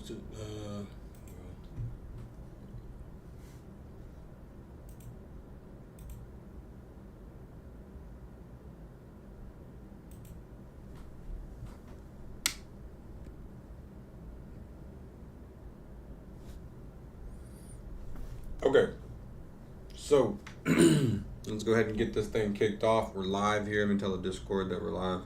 was it? Okay, so let's go ahead and get this thing kicked off. We're live here. Let me tell the Discord that we're live.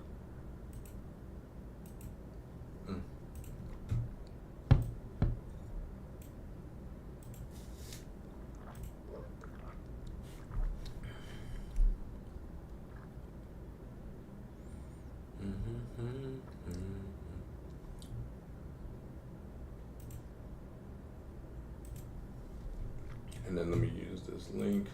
And then let me use this link.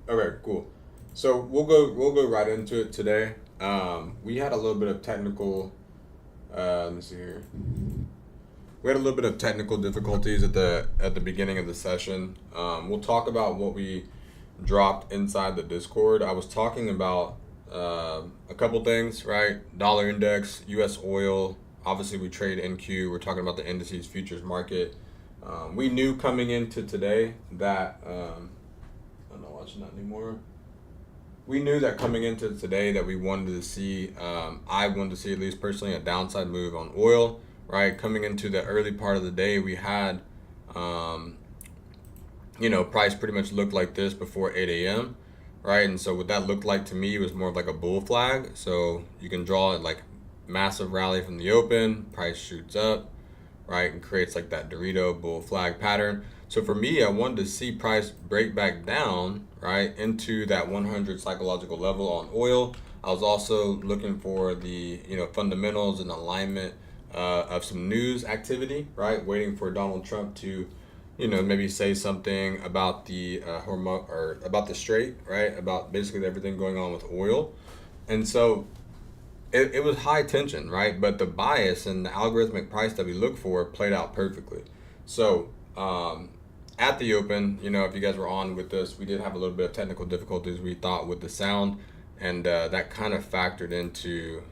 Okay, cool. So we'll go right into it today. We had a little bit of technical. Let me see here. We had a little bit of technical difficulties at the beginning of the session. We'll talk about what we dropped inside the Discord. I was talking about a couple things, right? Dollar index, U.S. oil. Obviously, we trade NQ. We're talking about the indices futures market. We knew coming into today that I'm not watching that anymore. We knew that coming into today that we wanted to see, I wanted to see at least personally a downside move on oil, right? Coming into the early part of the day, we had, price pretty much looked like this before 8 a.m., right? And so what that looked like to me was more of like a bull flag. So you can draw it like massive rally from the open, price shoots up, right? And creates like that Dorito bull flag pattern. So for me, I wanted to see price break back down, right, into that 100 psychological level on oil. I was also looking for the, fundamentals and alignment of some news activity, right? Waiting for Donald Trump to, maybe say something about the hormone or about the Strait, right? About basically everything going on with oil. And so it was high tension, right? But the bias and the algorithmic price that we look for played out perfectly. So at the open, if you guys were on with us, we did have a little bit of technical difficulties, we thought, with the sound. And that kind of factored into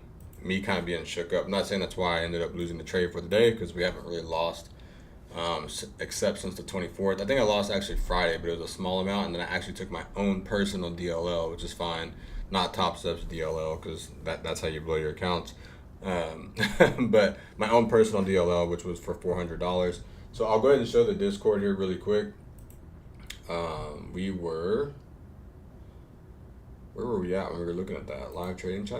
me kind of being shook up. I'm not saying that's why I ended up losing the trade for the day, because we haven't really lost except since the 24th. I think I lost actually Friday, but it was a small amount. And then I actually took my own personal DLL, which is fine. Not Top Steps DLL, because that's how you blow your accounts. But my own personal DLL, which was for $400. So I'll go ahead and show the Discord here really quick. Where were we at when we were looking at that live trading chat?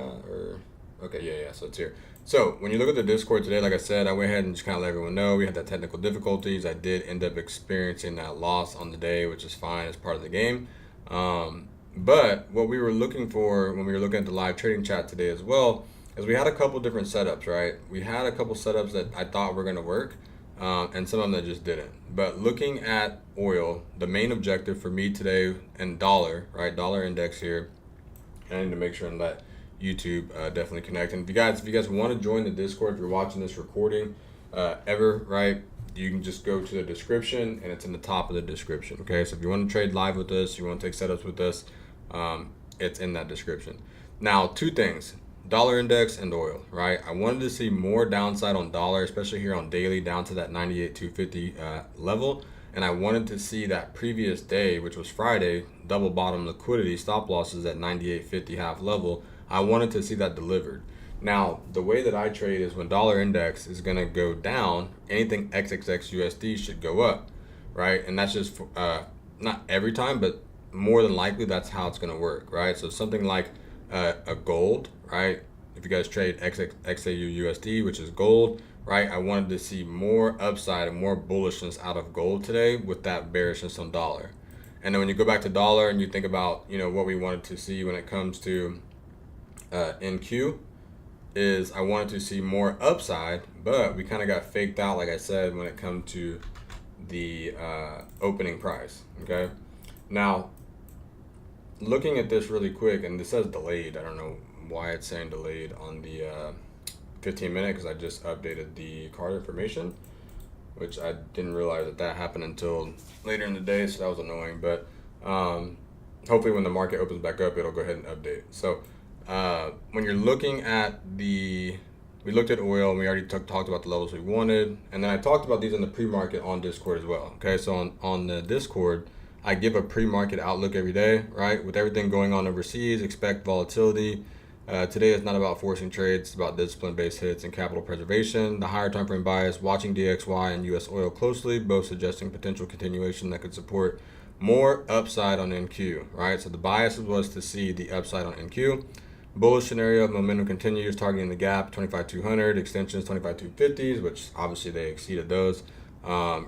Yeah, so it's here. So when you look at the Discord today, like I said, I went ahead and just kind of let everyone know we had that technical difficulties. I did end up experiencing that loss on the day, which is fine, as part of the game. But what we were looking for when we were looking at the live trading chat today as well is we had a couple different setups, right? We had a couple setups that I thought were going to work. And some of them that just didn't. But looking at oil, the main objective for me today, and dollar, right? Dollar index here. I need to make sure and let YouTube definitely connect. And if you guys want to join the Discord, if you're watching this recording right, you can just go to the description, and it's in the top of the description. Okay, so if you want to trade live with us, you want to take setups with us, it's in that description. Now, two things. Dollar index and oil, right? I wanted to see more downside on dollar, especially here on daily, down to that 98,250 level. And I wanted to see that previous day, which was Friday, double bottom liquidity, stop losses at 98.50 half level. I wanted to see that delivered. Now, the way that I trade is when dollar index is going to go down, anything XXX USD should go up, right? And that's just not every time, but more than likely that's how it's going to work, right? So something like a gold, right? If you guys trade XAU USD, which is gold, right? I wanted to see more upside and more bullishness out of gold today with that bearishness on dollar. And then when you go back to dollar and you think about, what we wanted to see when it comes to NQ, is I wanted to see more upside, but we kind of got faked out, like I said, when it comes to the opening price, okay? Now, looking at this really quick, and this says delayed, I don't know why it's saying delayed on the 15 minute, because I just updated the card information, which I didn't realize that happened until later in the day, so that was annoying. But hopefully when the market opens back up, it'll go ahead and update. So when you're looking at we looked at oil and we already talked about the levels we wanted, and then I talked about these in the pre-market on Discord as well. Okay, so on the Discord, I give a pre-market outlook every day, right? With everything going on overseas, expect volatility. Today is not about forcing trades, it's about discipline-based hits and capital preservation. The higher time frame bias, watching DXY and US oil closely, both suggesting potential continuation that could support more upside on NQ, right? So the bias was to see the upside on NQ. Bullish scenario, momentum continues, targeting the gap, 25,200, extensions, 25,250s, which obviously they exceeded those.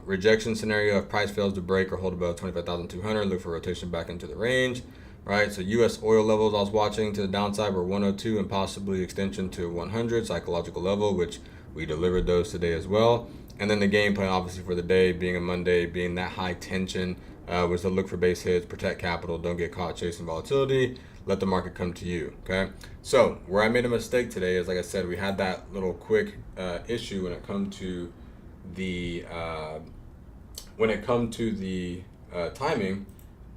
Rejection scenario, if price fails to break or hold above 25,200, look for rotation back into the range, right? So US oil levels I was watching to the downside were 102 and possibly extension to 100, psychological level, which we delivered those today as well. And then the game plan, obviously, for the day, being a Monday, being that high tension, was to look for base hits, protect capital, don't get caught chasing volatility, let the market come to you, okay? So where I made a mistake today is, like I said, we had that little quick issue when it come to the timing,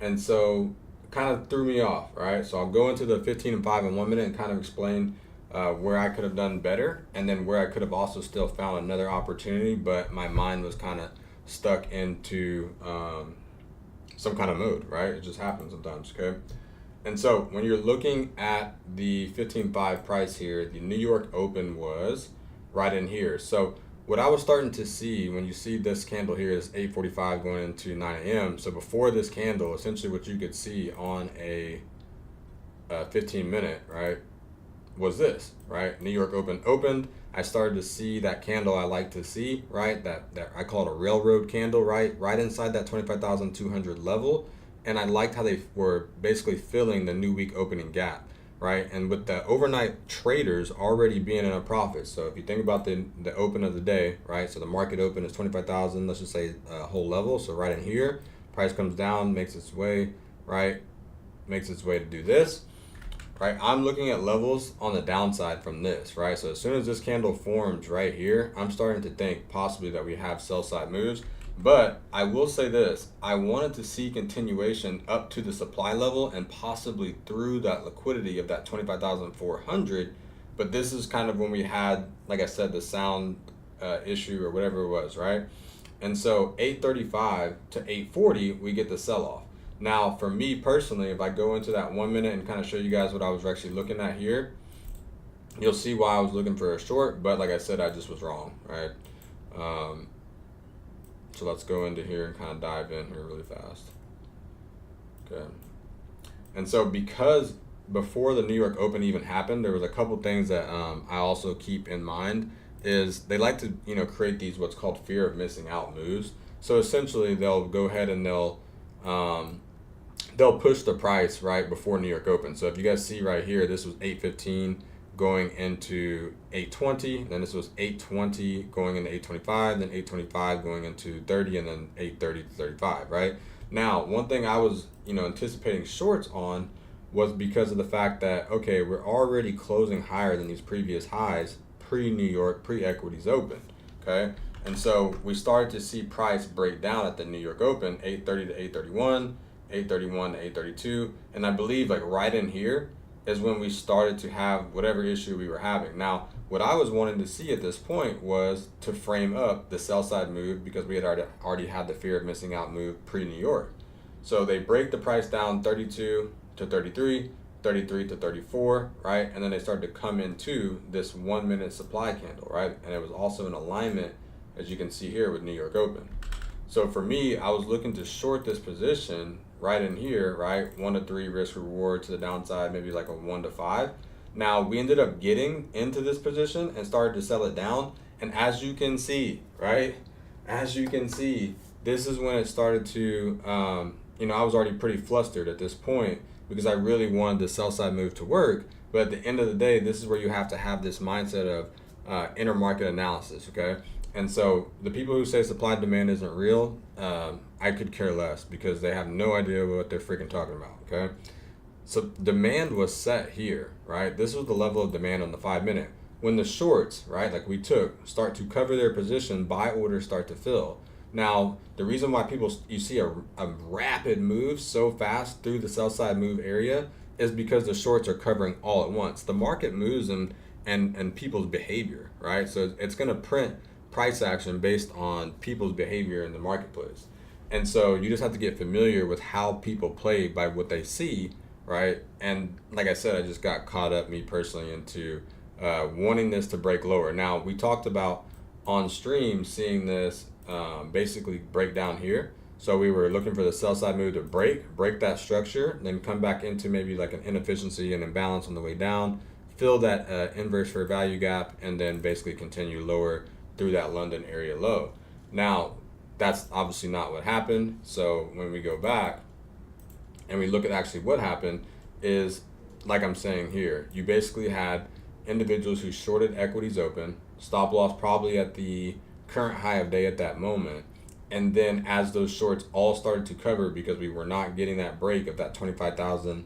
and so kind of threw me off, right? So I'll go into the 15 and 5 in 1 minute and kind of explain where I could have done better, and then where I could have also still found another opportunity, but my mind was kind of stuck into some kind of mode, right? It just happens sometimes, okay? And so when you're looking at the 15.5 price here, the New York Open was right in here. So what I was starting to see when you see this candle here is 8:45 going into 9 a.m. So before this candle, essentially what you could see on a 15 minute, right, was this, right? New York Open opened. I started to see that candle I like to see, right? That I call it a railroad candle, right? Right inside that 25,200 level. And I liked how they were basically filling the new week opening gap, right? And with the overnight traders already being in a profit. So if you think about the open of the day, right? So the market open is 25,000, let's just say a whole level. So right in here, price comes down, makes its way, right? Makes its way to do this, right? I'm looking at levels on the downside from this, right? So as soon as this candle forms right here, I'm starting to think possibly that we have sell side moves. But I will say this, I wanted to see continuation up to the supply level and possibly through that liquidity of that 25,400. But this is kind of when we had, like I said, the sound issue or whatever it was, right? And so 8:35 to 8:40, we get the sell off. Now, for me personally, if I go into that 1 minute and kind of show you guys what I was actually looking at here, you'll see why I was looking for a short. But like I said, I just was wrong, right? So let's go into here and kind of dive in here really fast. Okay. And so because before the New York Open even happened, there was a couple things that I also keep in mind is they like to, create these what's called fear of missing out moves. So essentially they'll go ahead and they'll push the price right before New York Open. So if you guys see right here, this was 8:15 going into 8:20, then this was 8:20 going into 8:25, then 8:25 going into 30, and then 8:30 to 35, right? Now, one thing I was, anticipating shorts on was because of the fact that, okay, we're already closing higher than these previous highs pre-New York, pre-equities open, okay? And so we started to see price break down at the New York Open, 8:30 to 8:31, 8:31 to 8:32, and I believe like right in here is when we started to have whatever issue we were having. Now, what I was wanting to see at this point was to frame up the sell side move because we had already had the fear of missing out move pre-New York. So they break the price down 32 to 33, 33 to 34, right? And then they started to come into this 1 minute supply candle, right? And it was also in alignment, as you can see here, with New York Open. So for me, I was looking to short this position right in here, right? 1 to 3 risk reward to the downside, maybe like a 1 to 5. Now we ended up getting into this position and started to sell it down. And as you can see, right? As you can see, this is when it started to, I was already pretty flustered at this point because I really wanted the sell side move to work. But at the end of the day, this is where you have to have this mindset of intermarket analysis, okay? And so the people who say supply demand isn't real, I could care less because they have no idea what they're freaking talking about, okay? So demand was set here, right? This was the level of demand on the 5 minute. When the shorts, right, like we took, start to cover their position, buy orders start to fill. Now, the reason why you see a rapid move so fast through the sell side move area is because the shorts are covering all at once. The market moves and people's behavior, right? So it's going to print price action based on people's behavior in the marketplace. And so you just have to get familiar with how people play by what they see, right? And like I said, I just got caught up, me personally, into wanting this to break lower. Now, we talked about on stream seeing this basically break down here. So we were looking for the sell side move to break that structure, then come back into maybe like an inefficiency and imbalance on the way down, fill that inverse fair value gap, and then basically continue lower through that London area low. Now, that's obviously not what happened. So when we go back and we look at actually what happened is, like I'm saying here, you basically had individuals who shorted equities open, stop loss probably at the current high of day at that moment. And then as those shorts all started to cover because we were not getting that break of that 25,000,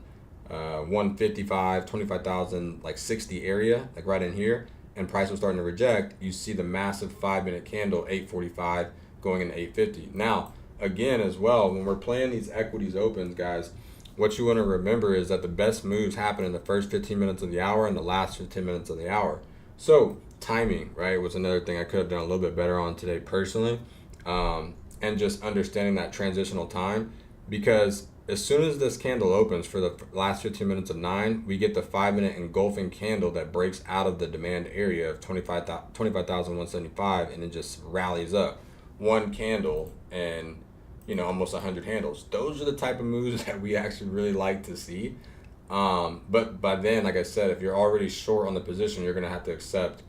155, 25,000, like 60 area, like right in here, and price was starting to reject, you see the massive 5 minute candle, 845 going into 850. Now, again, as well, when we're playing these equities opens, guys, what you want to remember is that the best moves happen in the first 15 minutes of the hour and the last 15 minutes of the hour. So timing, right, was another thing I could have done a little bit better on today personally, and just understanding that transitional time, because as soon as this candle opens for the last 15 minutes of 9, we get the 5 minute engulfing candle that breaks out of the demand area of 25,175, and it just rallies up one candle and almost 100 handles. Those are the type of moves that we actually really like to see. But by then, like I said, if you're already short on the position, you're going to have to accept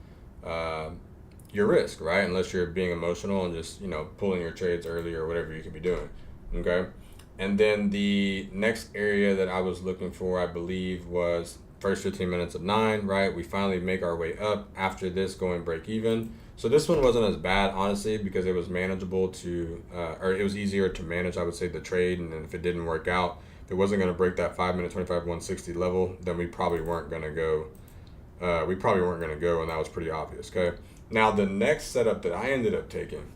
your risk, right? Unless you're being emotional and just pulling your trades early or whatever you could be doing. Okay. And then the next area that I was looking for, I believe, was first 15 minutes of 9, right? We finally make our way up after this going break even. So this one wasn't as bad, honestly, because it was manageable or it was easier to manage, I would say, the trade. And then if it didn't work out, if it wasn't going to break that 5 minute 25,160 level, then we probably weren't going to go. And that was pretty obvious, okay? Now, the next setup that I ended up taking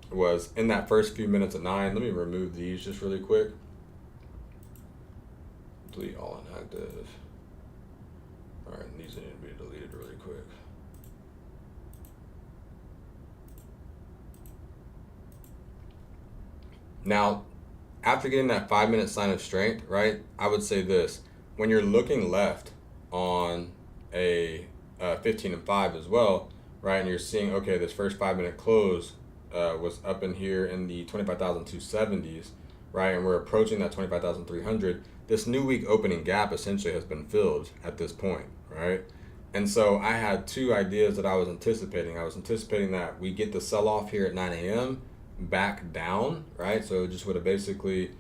was in that first few minutes of 9. Let me remove these just really quick. Delete all inactive. All right, these need to be deleted really quick. Now, after getting that 5 minute sign of strength, right, I would say this. When you're looking left on a 15 and 5 as well, right, and you're seeing, okay, this first 5 minute close was up in here in the 25,270s, right, and we're approaching that 25,300. This new week opening gap essentially has been filled at this point, right? And so I had two ideas that I was anticipating. I was anticipating that we get the sell-off here at 9 a.m., back down, right? So it just would have basically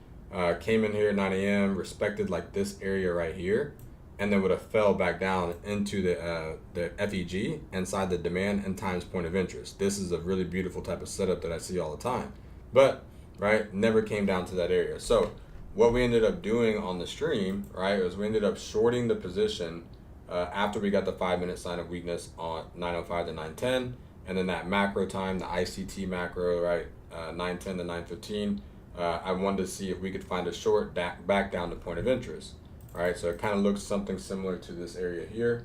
came in here at 9 a.m., respected like this area right here, and then would have fell back down into the FEG inside the demand and times point of interest. This is a really beautiful type of setup that I see all the time, but right, never came down to that area. So what we ended up doing on the stream, right, was we ended up shorting the position after we got the 5 minute sign of weakness on 9:05 to 9:10, and then that macro time, the ICT macro, right, 9:10 to 9:15. I wanted to see if we could find a short back down to point of interest. All right, so it kind of looks something similar to this area here.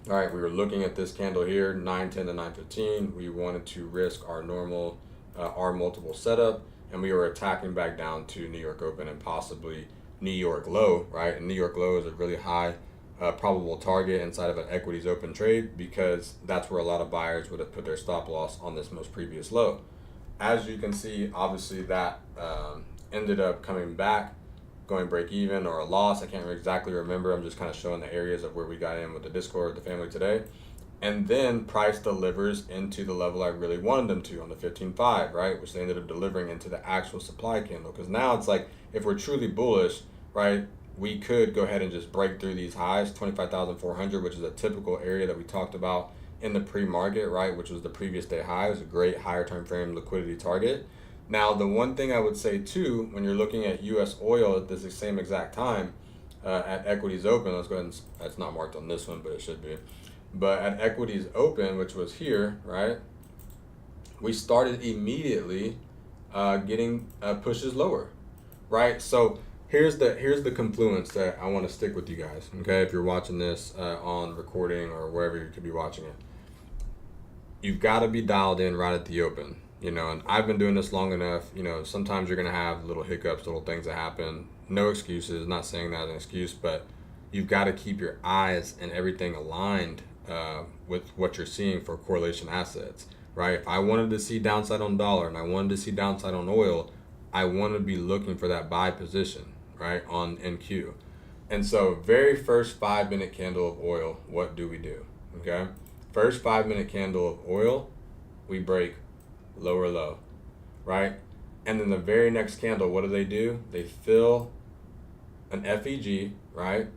All right, we were looking at this candle here, 9:10 to 9:15. We wanted to risk our normal R multiple setup, and we were attacking back down to New York open and possibly New York low, right? And New York low is a really high probable target inside of an equities open trade, because that's where a lot of buyers would have put their stop loss on this most previous low. As you can see, obviously that ended up coming back, going break even or a loss. I can't exactly remember. I'm just kind of showing the areas of where we got in with the Discord, the family today. And then price delivers into the level I really wanted them to on the 15.5, right? Which they ended up delivering into the actual supply candle. Because now it's like, if we're truly bullish, right, we could go ahead and just break through these highs, 25,400, which is a typical area that we talked about in the pre-market, right, which was the previous day high. It was a great higher time frame liquidity target. Now, the one thing I would say too, when you're looking at US oil at this same exact time, at equities open, let's go ahead and, that's not marked on this one, but it should be. But at equities open, which was here, right, we started immediately getting pushes lower, right? So here's the confluence that I want to stick with you guys, okay? If you're watching this on recording or wherever you could be watching it, you've got to be dialed in right at the open, you know. And I've been doing this long enough, you know. Sometimes you're gonna have little hiccups, little things that happen. No excuses. Not saying that as an excuse, but you've got to keep your eyes and everything aligned with what you're seeing for correlation assets, right? If I wanted to see downside on dollar and I wanted to see downside on oil, I want to be looking for that buy position, right, on NQ. And so, very first 5-minute candle of oil, what do we do? Okay, first 5-minute candle of oil, we break lower low, right? And then the very next candle, what do? They fill an FEG, right?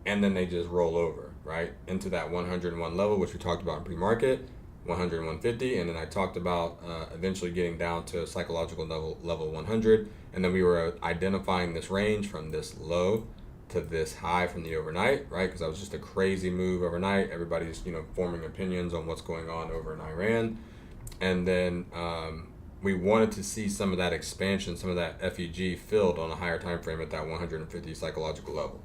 And then they just roll over, right, into that 101 level, which we talked about in pre-market, 100 and 150, and then I talked about eventually getting down to psychological level 100, and then we were identifying this range from this low to this high from the overnight, right? Because that was just a crazy move overnight. Everybody's, you know, forming opinions on what's going on over in Iran, and then we wanted to see some of that expansion, some of that FEG filled on a higher time frame at that 150 psychological level.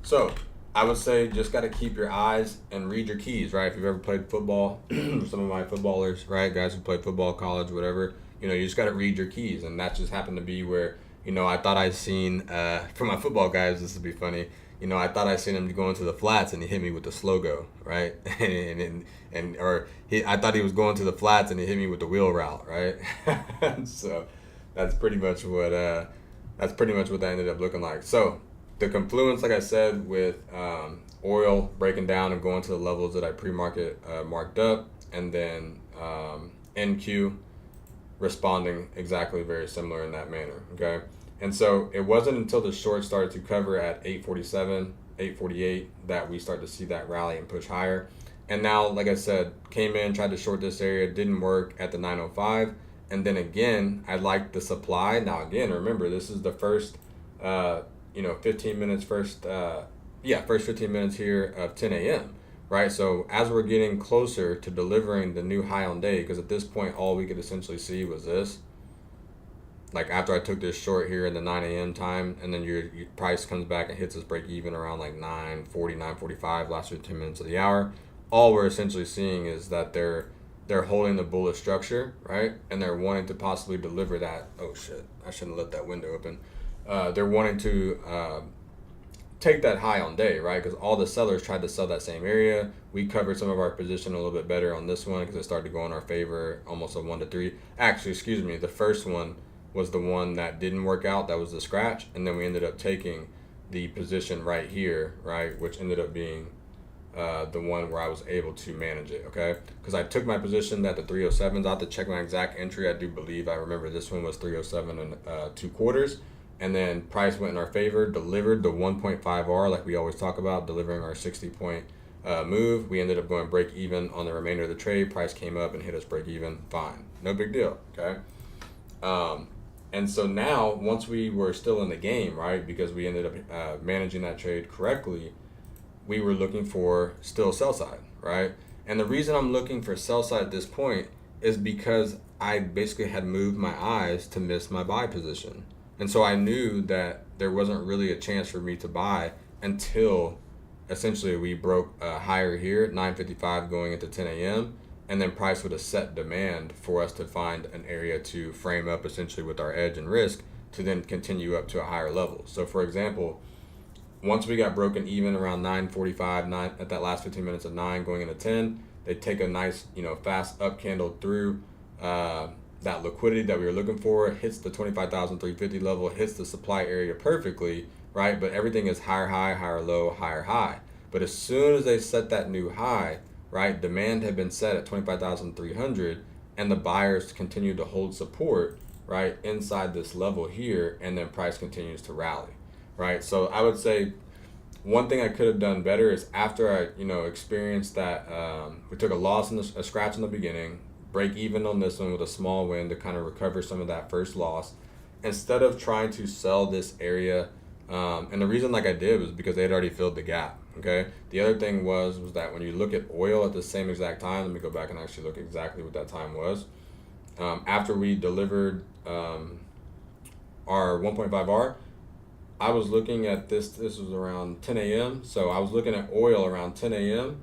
So I would say just got to keep your eyes and read your keys, right? If you've ever played football, some of my footballers, right, guys who played football, college, whatever, you know, you just got to read your keys. And that just happened to be where, you know, I thought I'd seen, for my football guys, this would be funny, you know, I thought I seen him going to the flats and he hit me with the slow go, right? I thought he was going to the flats and he hit me with the wheel route, right? So that's pretty much what that ended up looking like. So the confluence, like I said, with oil breaking down and going to the levels that I pre-market marked up, and then NQ responding exactly very similar in that manner, okay? And so it wasn't until the short started to cover at 847, 848 that we started to see that rally and push higher. And now, like I said, came in, tried to short this area, didn't work at the 905. And then again, I liked the supply. Now again, remember, this is the first 15 minutes, first 15 minutes here of 10 a.m., right? So as we're getting closer to delivering the new high on day, because at this point, all we could essentially see was this. Like after I took this short here in the 9 a.m. time, and then your price comes back and hits this break even around like 9:40, 9:45, last 15 minutes of the hour. All we're essentially seeing is that they're holding the bullish structure, right? And they're wanting to possibly deliver that. Oh shit, I shouldn't have let that window open. They're wanting to take that high on day, right? Because all the sellers tried to sell that same area. We covered some of our position a little bit better on this one because it started to go in our favor, almost a 1 to 3. Actually, excuse me, the first one was the one that didn't work out. That was the scratch. And then we ended up taking the position right here, right? Which ended up being the one where I was able to manage it, okay? Because I took my position at the 307s. I have to check my exact entry. I do believe I remember this one was 307 and 2/4. And then price went in our favor, delivered the 1.5R like we always talk about, delivering our 60-point move. We ended up going break even on the remainder of the trade. Price came up and hit us break even. Fine. No big deal, okay? And so now, once we were still in the game, right, because we ended up managing that trade correctly, we were looking for still sell side, right? And the reason I'm looking for sell side at this point is because I basically had moved my eyes to miss my buy position. And so I knew that there wasn't really a chance for me to buy until essentially we broke higher here at 9:55 going into 10 a.m. And then price would have set demand for us to find an area to frame up essentially with our edge and risk to then continue up to a higher level. So for example, once we got broken even around 9:45, at that last 15 minutes of 9 going into 10, they take a nice, fast up candle through that liquidity that we were looking for, hits the 25,350 level, hits the supply area perfectly, right? But everything is higher high, higher low, higher high. But as soon as they set that new high, right, demand had been set at 25,300 and the buyers continue to hold support, right, inside this level here, and then price continues to rally, right? So I would say one thing I could have done better is after I, experienced that we took a loss in a scratch in the beginning, break even on this one with a small win to kind of recover some of that first loss. Instead of trying to sell this area And the reason like I did was because they had already filled the gap. Okay. The other thing was that when you look at oil at the same exact time, let me go back and actually look exactly what that time was. After we delivered our 1.5R, I was looking at this. This was around 10 a.m. So I was looking at oil around 10 a.m.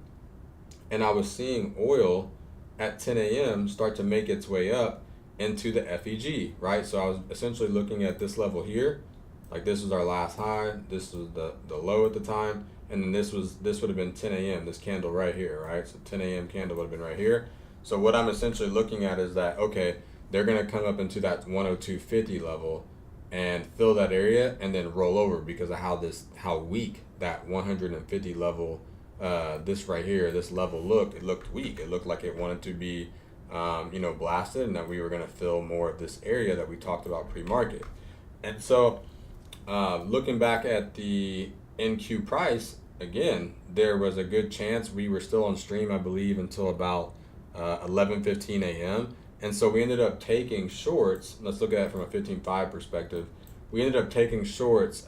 and I was seeing oil at 10 a.m. start to make its way up into the FEG, right? So I was essentially looking at this level here, like this was our last high, this was the low at the time, and then this would have been 10 a.m. this candle right here, right? So 10 a.m. candle would have been right here. So what I'm essentially looking at is that, okay, they're gonna come up into that 102.50 level and fill that area and then roll over because of how weak that 150 level, this right here, this level looked. It looked weak. It looked like it wanted to be blasted, and that we were going to fill more of this area that we talked about pre-market. And so looking back at the NQ price, again, there was a good chance we were still on stream, I believe, until about 11:15 a.m. And so we ended up taking shorts. Let's look at it from a 15.5 perspective. We ended up taking shorts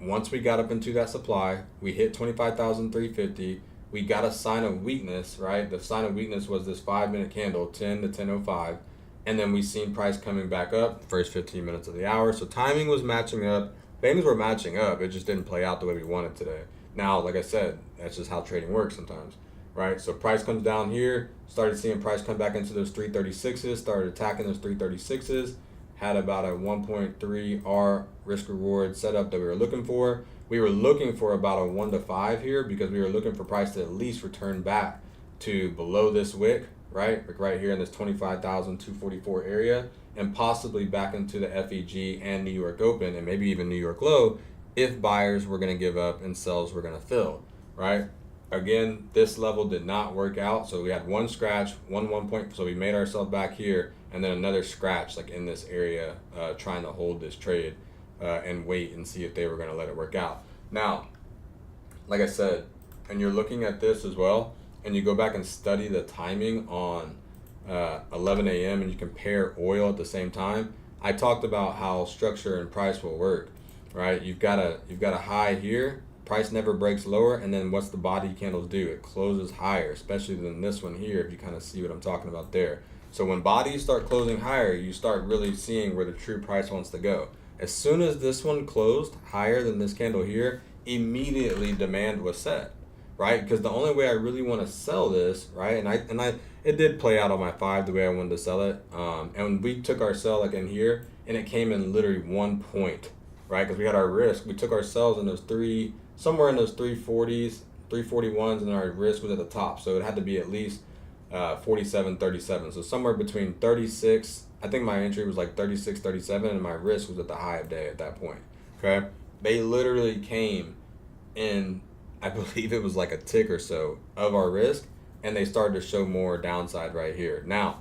once we got up into that supply. We hit 25,350. We got a sign of weakness, right? The sign of weakness was this 5-minute candle, 10 to 10:05. And then we seen price coming back up first 15 minutes of the hour. So timing was matching up. Things were matching up. It just didn't play out the way we wanted today. Now, like I said, that's just how trading works sometimes, right? So price comes down here, started seeing price come back into those 336s, started attacking those 336s, had about a 1.3 R risk reward setup that we were looking for. We were looking for about a 1 to 5 here because we were looking for price to at least return back to below this wick, right? Like right here in this 25,244 area, and possibly back into the FEG and New York Open, and maybe even New York Low, if buyers were going to give up and sellers were going to fill, right? Again, this level did not work out. So we had one scratch, one point. So we made ourselves back here, and then another scratch like in this area, trying to hold this trade and wait and see if they were going to let it work out. Now, like I said, and you're looking at this as well, and you go back and study the timing on 11 a.m. and you compare oil at the same time. I talked about how structure and price will work, right? You've got a high here. Price never breaks lower, and then what's the body candles do? It closes higher, especially than this one here, if you kind of see what I'm talking about there. So when bodies start closing higher, you start really seeing where the true price wants to go. As soon as this one closed higher than this candle here, immediately demand was set, right? Because the only way I really want to sell this, right, and I it did play out on my 5 the way I wanted to sell it, and we took our sell like in here, and it came in literally 1 point, right? Because we had our risk. We took ourselves in those somewhere in those 340s, 341s, and our risk was at the top. So it had to be at least 47.37. So somewhere between 36, I think my entry was like 36.37, and my risk was at the high of day at that point. Okay. They literally came in, I believe it was like a tick or so of our risk, and they started to show more downside right here. Now,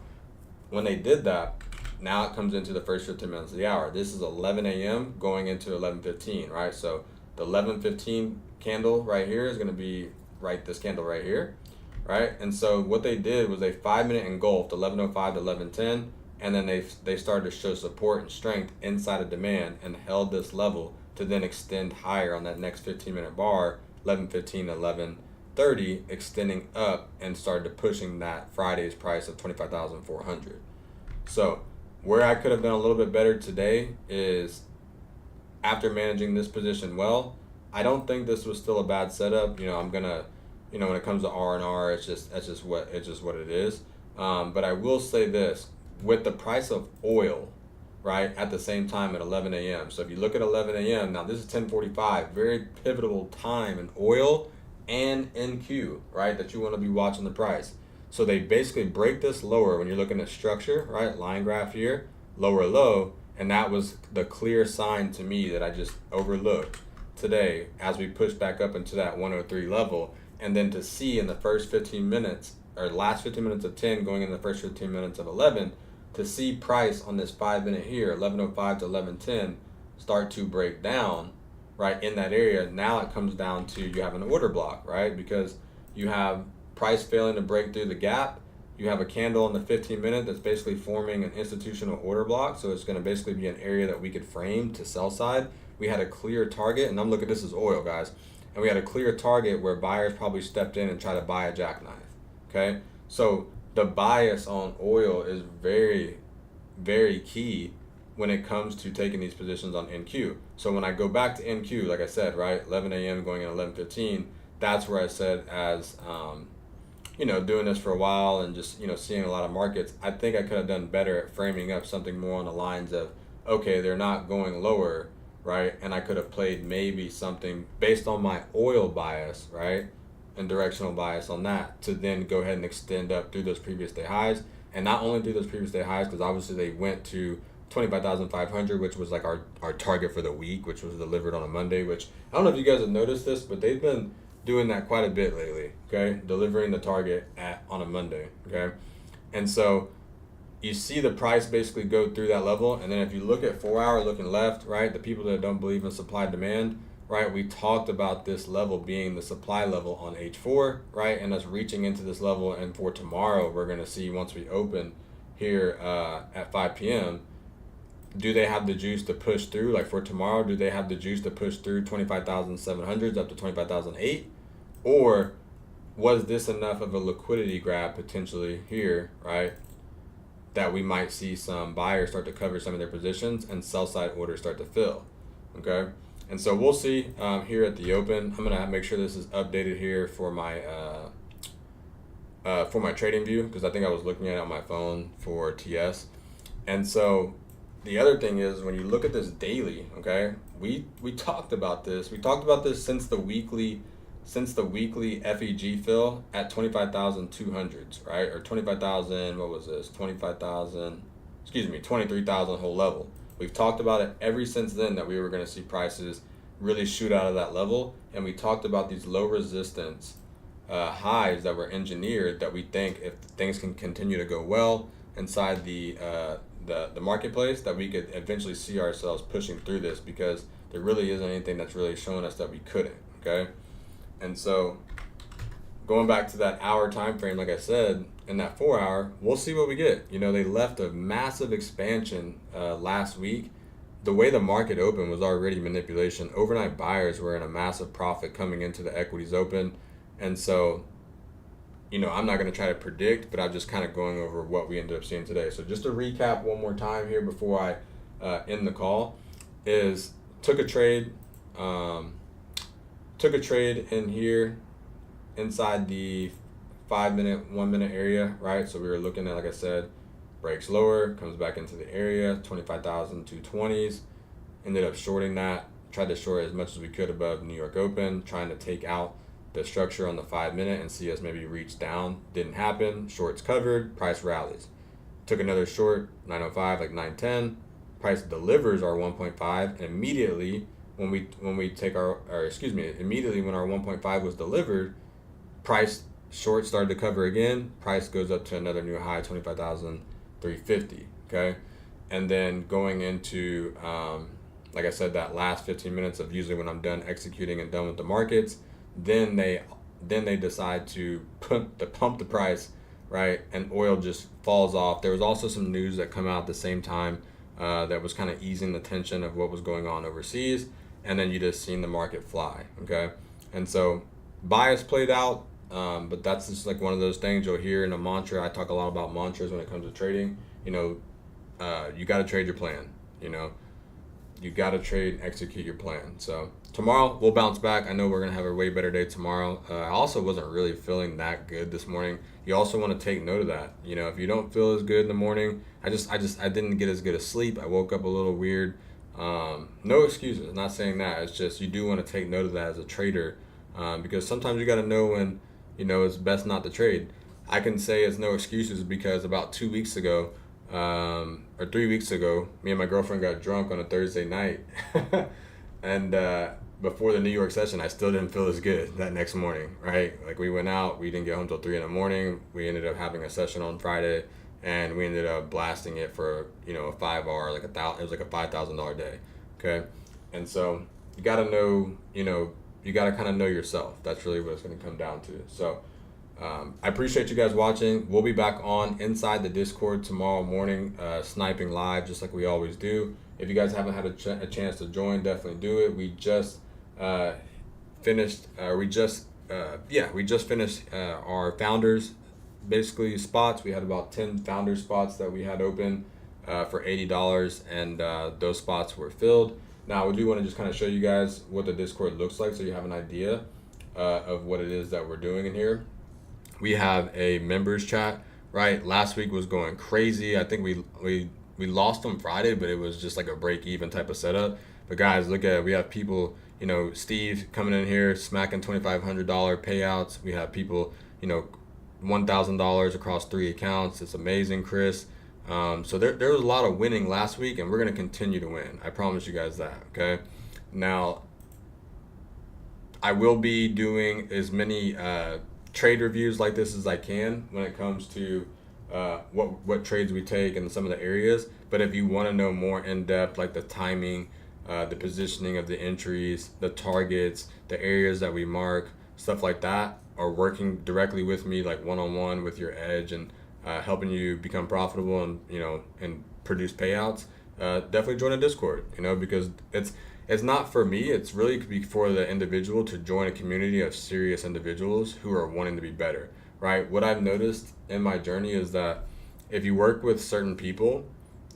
when they did that, now it comes into the first 15 minutes of the hour. This is 11 a.m. going into 11:15, right? So the 11:15 candle right here is going to be this candle right here, right? And so what they did was they 5-minute engulfed 11:05 to 11:10, and then they started to show support and strength inside of demand and held this level to then extend higher on that next 15-minute bar, 11:15 to 11:30, extending up and started pushing that Friday's price of 25,400. So where I could have done a little bit better today is, after managing this position well, I don't think this was still a bad setup. I'm gonna, when it comes to R&R, it's just what it is. But I will say this, with the price of oil, right, at the same time at 11 a.m. So if you look at 11 a.m., now this is 10:45, very pivotal time in oil and NQ, right, that you want to be watching the price. So they basically break this lower when you're looking at structure, right, line graph here, lower low, and that was the clear sign to me that I just overlooked today as we push back up into that 103 level. And then to see in the first 15 minutes, or last 15 minutes of 10 going in the first 15 minutes of 11, to see price on this 5-minute here, 11:05 to 11:10, start to break down, right, in that area. Now it comes down to, you have an order block, right, because you have price failing to break through the gap. You have a candle on the 15-minute that's basically forming an institutional order block. So it's going to basically be an area that we could frame to sell side. We had a clear target, and I'm looking, this is oil, guys. And we had a clear target where buyers probably stepped in and tried to buy a jackknife. Okay? So the bias on oil is very, very key when it comes to taking these positions on NQ. So when I go back to NQ, like I said, right, 11 a.m. going at 11:15, that's where I said, as doing this for a while and just seeing a lot of markets, I think I could have done better at framing up something more on the lines of, okay, they're not going lower, right? And I could have played maybe something based on my oil bias, right, and directional bias on that, to then go ahead and extend up through those previous day highs. And not only through those previous day highs, because obviously they went to 25,500, which was like our target for the week, which was delivered on a Monday, which I don't know if you guys have noticed this, but they've been doing that quite a bit lately, okay? Delivering the target on a Monday, okay? And so you see the price basically go through that level. And then if you look at 4 hour looking left, right, the people that don't believe in supply demand, right, we talked about this level being the supply level on H4, right, and us reaching into this level. And for tomorrow, we're going to see, once we open here at 5 p.m., do they have the juice to push through? Like for tomorrow, do they have the juice to push through 25,700s up to 25,008? Or was this enough of a liquidity grab potentially here, right, that we might see some buyers start to cover some of their positions and sell side orders start to fill, okay? And so we'll see here at the open. I'm gonna make sure this is updated here for my trading view, because I think I was looking at it on my phone for TS. And so the other thing is, when you look at this daily, okay, we talked about this. We talked about this since the weekly FEG fill at 25,200s, right? Or 25,000, what was this? 23,000 whole level. We've talked about it ever since then, that we were going to see prices really shoot out of that level. And we talked about these low resistance highs that were engineered, that we think if things can continue to go well inside the marketplace, that we could eventually see ourselves pushing through this, because there really isn't anything that's really showing us that we couldn't, okay? And so going back to that hour time frame, like I said, in that 4 hour, we'll see what we get. They left a massive expansion last week. The way the market opened was already manipulation. Overnight buyers were in a massive profit coming into the equities open. And so, I'm not going to try to predict, but I'm just kind of going over what we ended up seeing today. So just to recap one more time here before I end the call, is took a trade in here inside the 5 minute, 1 minute area, right? So we were looking at, like I said, breaks lower, comes back into the area, 25,220s, ended up shorting that, tried to short as much as we could above New York Open, trying to take out the structure on the 5 minute and see us maybe reach down. Didn't happen. Shorts covered, price rallies. Took another short, 905, like 910. Price delivers our 1.5, and immediately when immediately when our 1.5 was delivered, price short started to cover again. Price goes up to another new high, 25,350. Okay, and then going into like I said, that last 15 minutes of usually when I'm done executing and done with the markets, then they decide to pump the price, right, and oil just falls off. There was also some news that come out at the same time that was kind of easing the tension of what was going on overseas, and then you just seen the market fly, okay? And so bias played out, but that's just like one of those things you'll hear in a mantra. I talk a lot about mantras when it comes to trading. You got to trade your plan, you got to trade and execute your plan. So tomorrow we'll bounce back. I know we're going to have a way better day tomorrow. I also wasn't really feeling that good this morning. You also want to take note of that. If you don't feel as good in the morning, I didn't get as good a sleep. I woke up a little weird. No excuses. I'm not saying that. It's just, you do want to take note of that as a trader, because sometimes you got to know when, it's best not to trade. I can say it's no excuses because about 2 weeks ago, or 3 weeks ago, me and my girlfriend got drunk on a Thursday night. And before the New York session, I still didn't feel as good that next morning, right? Like, we went out, we didn't get home till 3 a.m. We ended up having a session on Friday, and we ended up blasting it for, a 5 hour, it was like a $5,000 day, okay? And so you got to know, you got to kind of know yourself. That's really what it's going to come down to. So I appreciate you guys watching. We'll be back on inside the Discord tomorrow morning, sniping live just like we always do. If you guys haven't had a chance to join, definitely do it. We just finished. We just finished our founders basically spots. We had about 10 founder spots that we had open for $80, and those spots were filled. Now we do want to just kind of show you guys what the Discord looks like so you have an idea of what it is that we're doing in here. We have a members chat, right? Last week was going crazy. I think we lost on Friday, but it was just like a break even type of setup. But guys, look at it. We have people, Steve coming in here smacking $2,500 payouts. We have people, $1,000 across 3 accounts. It's amazing, Chris. So there was a lot of winning last week, and we're going to continue to win. I promise you guys that, okay? Now, I will be doing as many trade reviews like this as I can when it comes to what trades we take and some of the areas. But if you want to know more in depth, like the timing, the positioning of the entries, the targets, the areas that we mark, stuff like that, or working directly with me, like one-on-one with your edge and helping you become profitable and produce payouts, definitely join a Discord, because it's not for me. It's really for the individual to join a community of serious individuals who are wanting to be better, right? What I've noticed in my journey is that if you work with certain people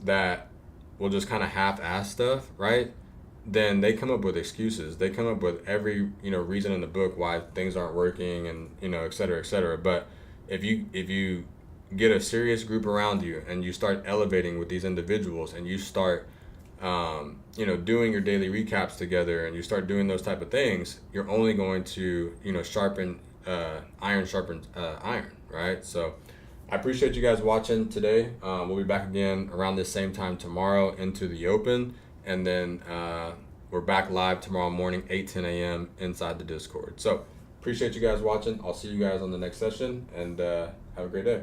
that will just kind of half-ass stuff, right? Then they come up with excuses. They come up with every, reason in the book why things aren't working and, et cetera, et cetera. But if you get a serious group around you and you start elevating with these individuals and you start doing your daily recaps together and you start doing those type of things, you're only going to, sharpen iron sharpens iron, right? So I appreciate you guys watching today. We'll be back again around this same time tomorrow into the open, and then we're back live tomorrow morning, 8-10 a.m. inside the Discord. So appreciate you guys watching. I'll see you guys on the next session, and have a great day.